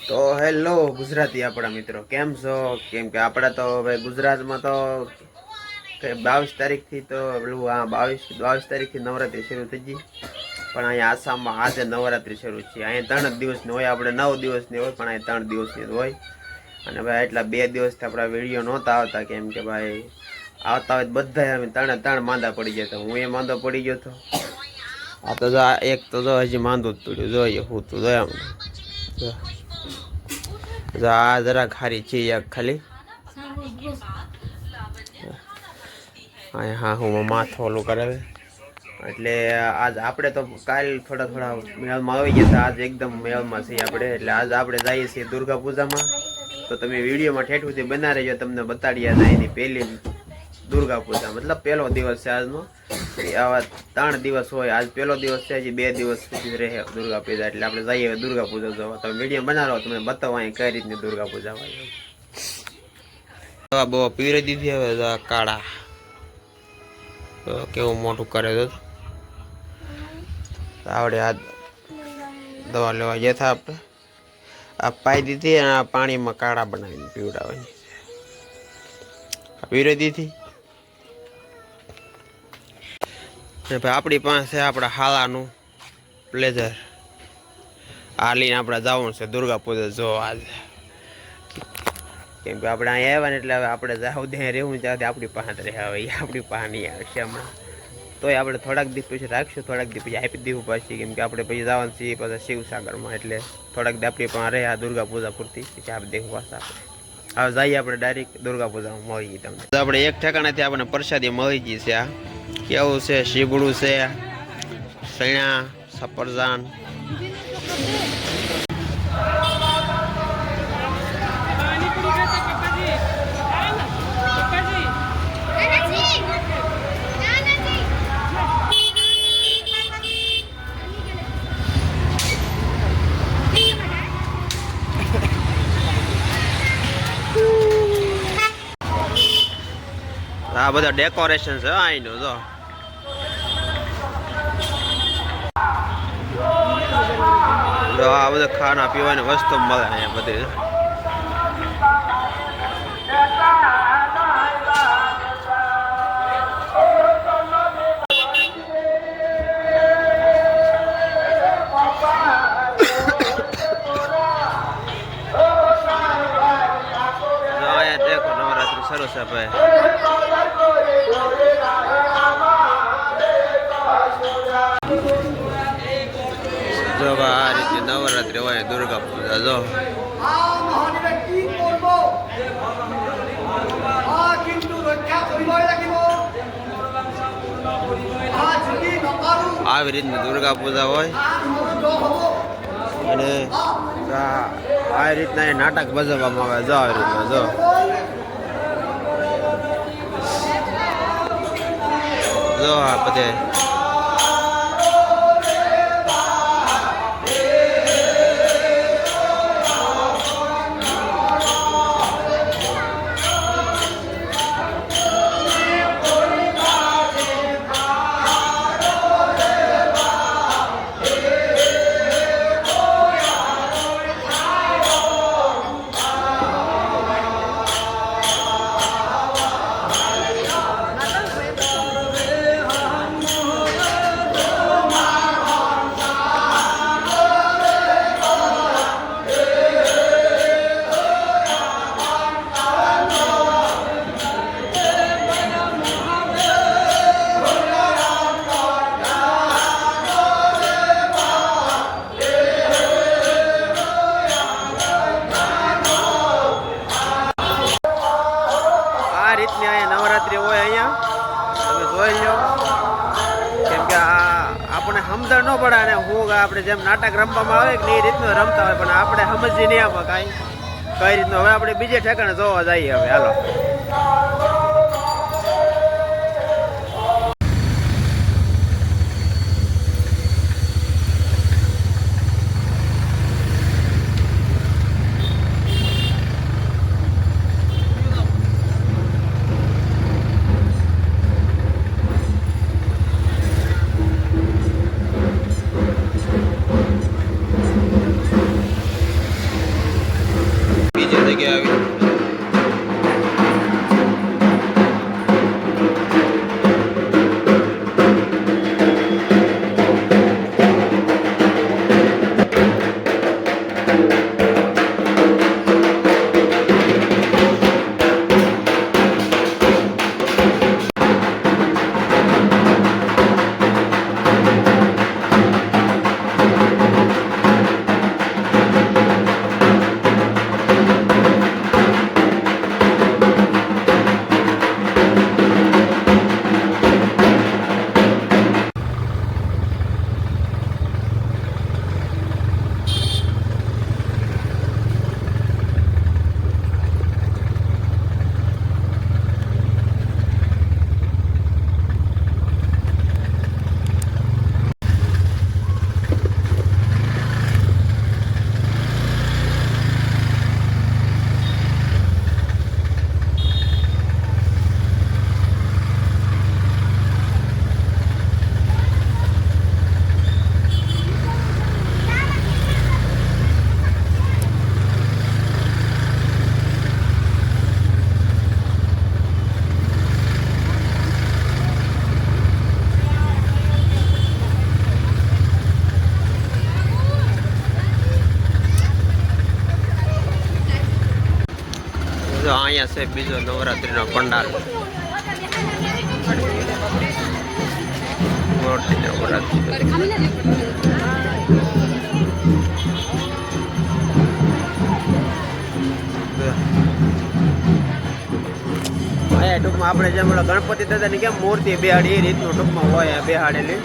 તો હેલો ગુજરાતી આપણા મિત્રો કેમ છો? કેમ કે આપણા તો ભાઈ ગુજરાતમાં તો 22 તારીખથી તો પેલું 22 તારીખથી નવરાત્રી શરૂ થઈ ગઈ. પણ અહીંયા આસામમાં આજે નવરાત્રી શરૂ છે. અહીંયા 3 દિવસની હોય, આપણે 9 દિવસની હોય, પણ અહીંયા 3 દિવસની હોય. અને ભાઈ એટલા 2 દિવસથી આપણા વિડીયો નહોતા આવતા, કેમ કે ભાઈ આવતા હોય બધા અમે ત્રણ માંદા પડી ગયા હતા. હું એ માંદો પડી ગયો હતો. આ તો જો એક તો જો હજી માંદું જ પડ્યું, જોઈએ હું તો જોયા આ જરા ખારી છે ખાલી. હા હું માથું ઓલું કરાવે એટલે આજ આપણે તો કાલ થોડા મેળમાં આવી ગયા હતા. આજ એકદમ મેળમાં છીએ આપણે. એટલે આજ આપણે જઈએ છીએ દુર્ગા પૂજામાં. તો તમે વિડીયોમાં ઠેઠુંથી બના રહેજો, તમને બતાડ્યા હતા એની પહેલી દુર્ગા પૂજા, મતલબ પહેલો દિવસ છે આજનો. આવા 3 દિવસ હોય, આજ પહેલો દિવસ છે, હજી 2 દિવસ સુધી રહે દુર્ગા પૂજા. એટલે આપણે જઈએ દુર્ગા પૂજા જોવા. તમે વિડીયો બનાવો, તમને બતાવો અહીં કઈ રીતની દુર્ગા પૂજા હોય. બહુ પીરી દીધી હવે કાળા કેવું મોટું કરે તો આવડે. આ દવા લેવા ગયા હતા આપણે, આ પાઈ દીધી અને આ પાણીમાં કાળા બનાવીને પીવડાવવાની પીરી દીધી. ભાઈ આપણી પાસે આપણા હાલાનું પ્લેઝર આ લઈને આપણે જવાનું છે દુર્ગા પૂજા જોવા આજે. કેમ કે આપણે અહીંયા આવ્યા ને એટલે હવે આપણે જાવ ત્યાં રહેવું ત્યાં આપણી પાસે રહે. હવે એ આપણી પાસે નહીં આવશે હમણાં. તોય આપણે થોડાક દિવસ પછી રાખશું, થોડાક દિવસ પછી આપી દેવું પાછી. કેમ કે આપણે પછી જવાનું છીએ પાછા શિવસાગરમાં. એટલે થોડાક દિવસ આપણી પાસે રહે આ દુર્ગા પૂજા પૂરતી, પછી આપી દેવું પાછા આપણે. હવે જઈએ આપણે ડાયરેક્ટ દુર્ગા પૂજામાં મળી ગઈ તમને. આપણે એક ઠેકાણેથી આપણને પ્રસાદી મળી ગઈ છે. આ કેવું છે? શીબડું છે, સૈણા, સફરજાન. આ બધા ડેકોરેશન છે અહીંનું જો. આ બધા ખાના પીવાની વસ્તુ મળે અહીંયા બધી. અહીંયા દેખો નવરાત્રી શરૂ છે ભાઈ. જો આ રીતે નવરાત્રી હોય દુર્ગા પૂજા જો. આવી રીતની દુર્ગા પૂજા હોય અને આ રીતના નાટક ભજવવામાં આવે. જો આવી રીતના જો આ બધે નવરાત્રી હોય અહીંયા તમે જોઈ લો. કેમ કે આપણને સમજણ ન પડે અને હું આપણે જેમ નાટક રમવામાં આવે કે એ રીતનું રમતા હોય, પણ આપણે સમજી નહીં આમાં કાંઈ કઈ રીતનું. હવે આપણે બીજે ઠેકાણે જોવા જઈએ. હવે હાલો. બીજી જગ્યાએ આવી જો અહીંયા છે બીજો નવરાત્રીનો પંડાલ મોટી નવરાત્રી ટૂંકમાં આપણે જેમ ગણપતિ દાદાની કેમ મૂર્તિ બેહાડી એ રીતનું ટૂંકમાં હોય બેહાડેલી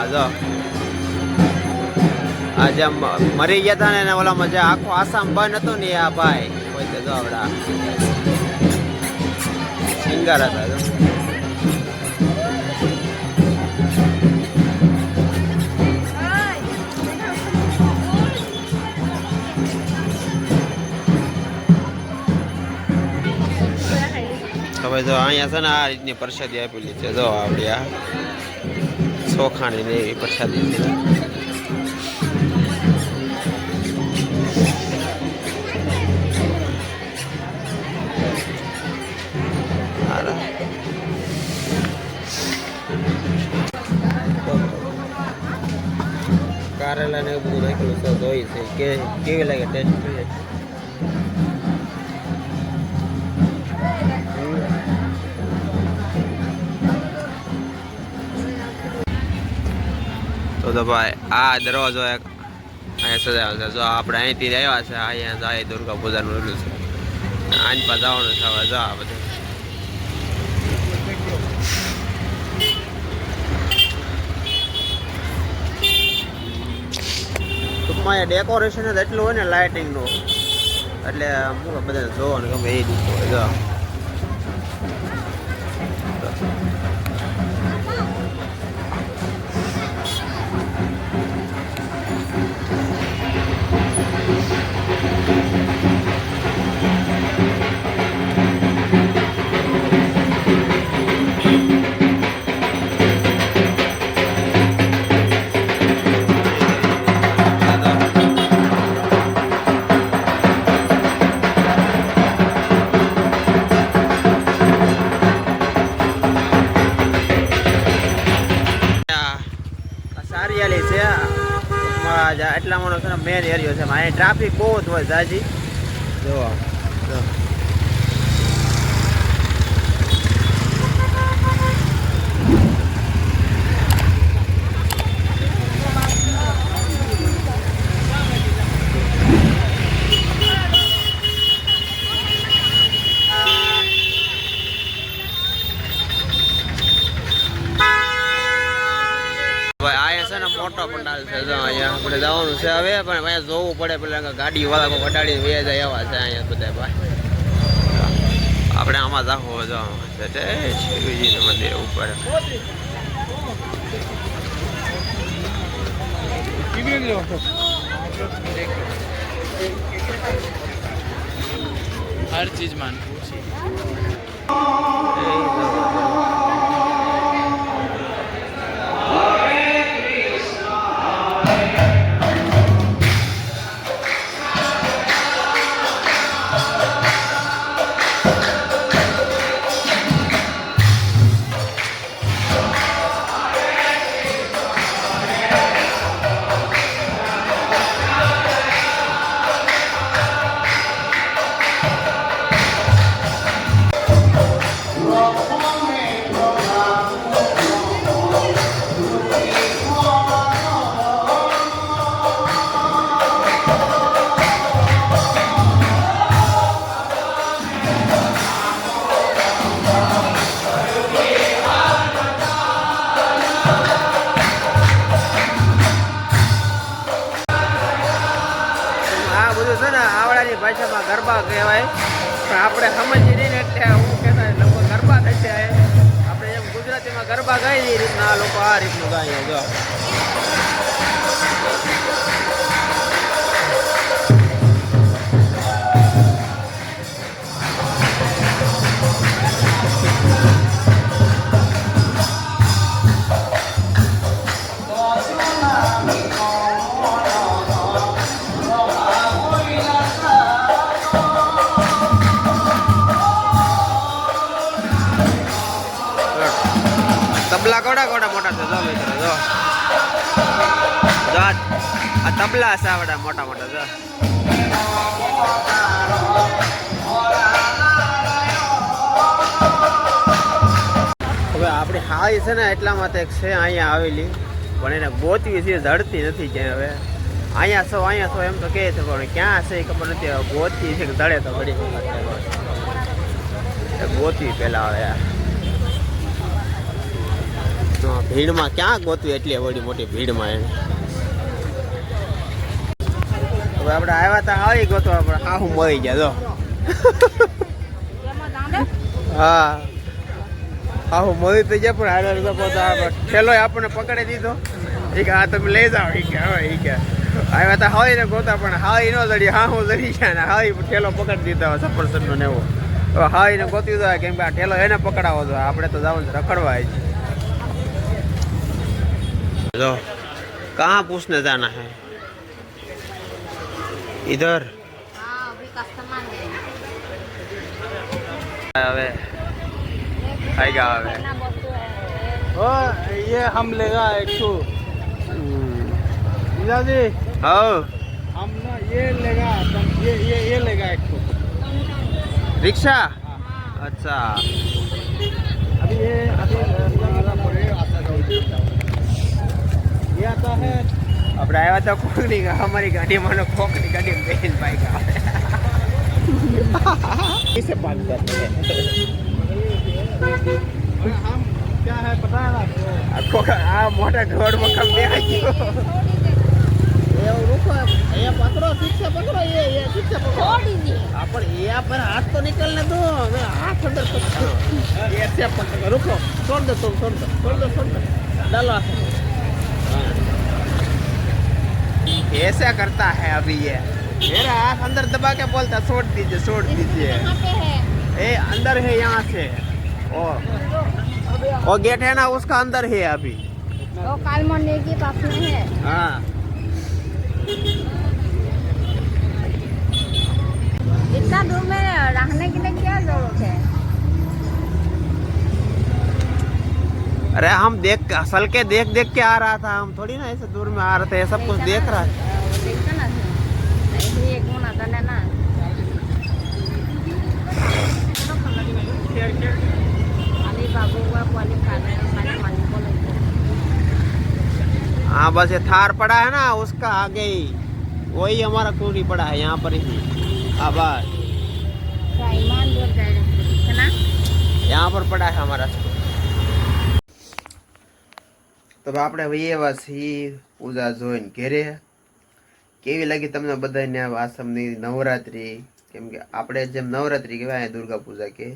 જો આ જેમ મરી ગયા હતા ને ઓલામાં જે આખો આસામ બંધ હતો ને આ ભાઈ કોઈ તો જો આવડા સિંગાર હતા જો હવે જો અહીંયા છે ને આ રીતની પ્રસાદી આપેલી છે જો આવડી આ ચોખાની ને એવી પ્રસાદી છે કારેલા ને એવું બધું નાખેલું છે જોઈ છે કે કેવી લાગે ટેસ્ટ જોઈએ તો ભાઈ આ દરવાજો એક અહીંયા સજાવ્યો છે જો આપણે અહીંથી આવ્યા છે અહીંયા જાય દુર્ગા પૂજાનું એટલું છે આની પાસે જવાનું છે હવે જો આ બધું ટૂંકમાં ડેકોરેશન જ એટલું હોય ને લાઇટિંગનું એટલે બધાને જોવાનું ગમે એ રીતનું હોય જો એટલામાં છે ને મેન એરિયો છે. અહીંયા ટ્રાફિક બહુ જ હોય જાજી. જો મોટો પંડાલ છે. અહીંયા આપણે જવાનું છે હવે, પણ અહીંયા જોવું પડે પેલા ગાડી વાળા કોઈ વટાડી વે જાય એવા છે અહીંયા બધા ભાઈ. આપણે આમાં જાવું જો શિવજીનું મંદિર ઉપર. हर चीज मानपूर से ભાષામાં ગરબા કહેવાય, પણ આપણે સમજીએ નહીં ને એટલે હું કહેતા લોકો ગરબા થશે. આપણે એમ ગુજરાતીમાં ગરબા ગાઈએ એ રીતના આ લોકો આ રીતનું ગાઈએ. જો તબલા કોડા કોડા મોટા છે. જો મિત્રો જો આ તબલા છે આવડા મોટા મોટા. જો હવે આપણી હાઈ છે ને એટલા માટે છે અહીંયા આવેલી, પણ એને ગોતવી છે, જડતી નથી ક્યાંય. હવે અહીંયા છો એમ તો કહે છે, પણ ક્યાં છે એ ખબર નથી. ગોતવી છે કે જડે તો ઘડી ગોતવી પેલા. હવે ભીડમાં ક્યાં ગોતવી એટલી વડી મોટી ભીડમાં એને. હવે આપણે આવ્યા હતા આવી ગોતવા, પણ હા હું મરી ગયા. જો હા હું મરી તો ગયા, પણ હારે ઠેલો આપણને પકડી દીધો. એ કે હા તમે લઈ જાઓ. એ કે હવે એ કે આવ્યા હતા હાઈ ને ગોતા, પણ હાઈ ન લડી. હા હું લડી ગયા ને હાઈ ઠેલો પકડી દીધો સફરસનનો ને એવો. હવે હાઈ ને ગોતી દો, કેમ કે આ ઠેલો એને પકડાવો તો આપણે તો જવાનું રખડવા છે. लो कहाँ पूछने जाना है? इधर अभी कस्टमर है आएगा अबे ओ ये हम लेगा 100 जी हाँ हम ना ये लेगा ये लेगा 100 रिक्शा. अच्छा अभी ये आता है. આપણે આવ્યા તો કોકની અમારી ગાડીમાં કોકની ગાડી બેન બાઈક આવે. किसे बात करते हैं? हम क्या है पता है आपको? આ મોટા ઘોડ મખમ બે ગયો. ये रुको ये पकड़ो ठीक से पकड़ो ये ठीक से पकड़ो. छोड़ दीजिए. पर यहाँ पर हाथ तो निकलने दो. हाथ अंदर पकड़ो. ऐसे पकड़ो. रुको छोड़ दो तुम छोड़ दो डालो. ऐसा करता है अभी ये. मेरा हाथ अंदर दबा के बोलता छोड़ दीजिए. कहाँ पे है? ए अंदर है यहाँ से. और गेट है ना उसका अंदर है अभी. वो काल मंदिर के पास में है. हाँ इतना दूर में रहने के लिए क्या जरूरत है? अरे हम असल के देख देख के आ रहा था, हम थोड़ी ना ऐसे दूर में आ रहे थे, सब कुछ देख रहा है। देखते ना ऐसे एक गुना करना ना पानी बाबू हुआ पानी खाने पानी पानी बोले हाँ बस ये थार पड़ा है ना उसका आगे ही वही हमारा टूरी पड़ा है यहाँ पर ही। आभार ईमान दूर जाए है ना यहाँ पर पड़ा है हमारा। તો આપણે વૈયા છીએ પૂજા જોઈને ઘેરે કેવી લાગી તમને બધાને આ આસામની નવરાત્રી, કેમ કે આપણે જેમ નવરાત્રી કહેવાય દુર્ગા પૂજા કે,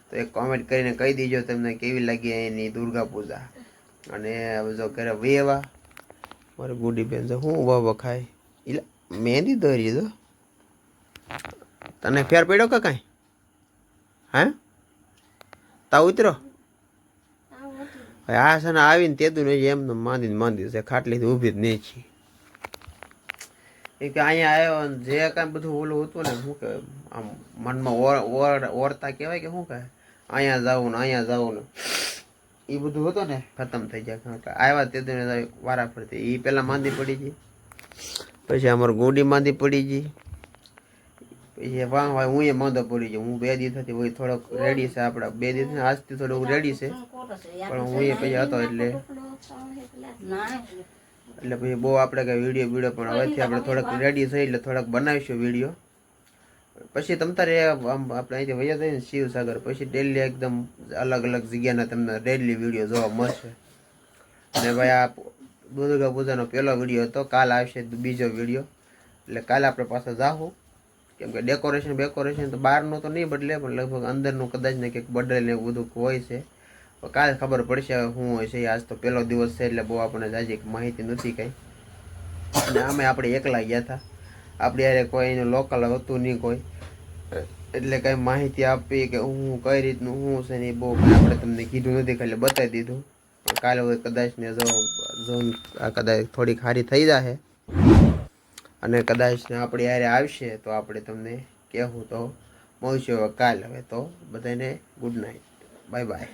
તો એક કોમેન્ટ કરીને કહી દીજો તમને કેવી લાગી એની દુર્ગા પૂજા। અને હવે જો ઘરે વૈયા મારી ગુડી બેન છે હું બાબા ખાય એટલે મહેંદી દોરી દો તને ફેર પડ્યો કે કાંઈ હા તા ઉતરો આ છે ને આવીને તેતું નહીં એમને માંદી છે ખાટલીથી ઊભી જ નહીં છીએ કે અહીંયા આવ્યો જે કાંઈ બધું ઓલું હતું ને શું કે આમ મનમાં ઓરતા કહેવાય કે શું કહે અહીંયા જાવું ને અહીંયા જાવું ને એ બધું હતું ને ખતમ થઈ જાય। આવ્યા તેતું વારા ફરતી એ પહેલાં માંદી પડી ગઈ, પછી અમારું ગુડી માંદી પડી ગઈ, પછી વાહ વાહ હું એ માંદો પડી ગયો। હું 2 દિવસ હતી હોય થોડોક રેડી છે આપણા 2 દિવસ આજથી થોડુંક રેડી છે પણ હું એ પછી હતો એટલે પછી બહુ આપણે કઈ વિડીયો પણ હવેથી આપણે થોડાક રેડી થઈ એટલે થોડાક બનાવીશું વિડીયો। પછી તમ તારે આપણે અહીંથી વયા જઈએ ને શિવસાગર પછી ડેલી એકદમ અલગ અલગ જગ્યાના તમને ડેલી વિડીયો જોવા મળશે। અને ભાઈ આ દુર્ગા પૂજાનો પહેલો વિડીયો હતો, કાલ આવશે બીજો વિડીયો, એટલે કાલે આપણે પાછા જાહું કેમ કે ડેકોરેશન તો બહારનું તો નહીં બદલે પણ લગભગ અંદરનું કદાચ ને કંઈક બદલે ને એવું બધું હોય છે, કાલે ખબર પડશે શું હોય છે। આજ તો પહેલો દિવસ છે એટલે બહુ આપણને જાજી માહિતી નથી કાંઈ, અને આમે આપણે એકલા ગયા હતા, આપણી યારે કોઈ એનું લોકલ હતું નહીં કોઈ, એટલે કાંઈ માહિતી આપી કે હું કઈ રીતનું શું છે ને એ બહુ આપણે તમને કીધું નથી, ખાલી બતાવી દીધું। કાલે કદાચ ને ઝોન કદાચ થોડીક સારી થઈ જશે અને કદાચ આપણી યારે આવશે તો આપણે તમને કહેવું તો મળશું કાલ। હવે તો બધાને ગુડ નાઇટ, બાય બાય।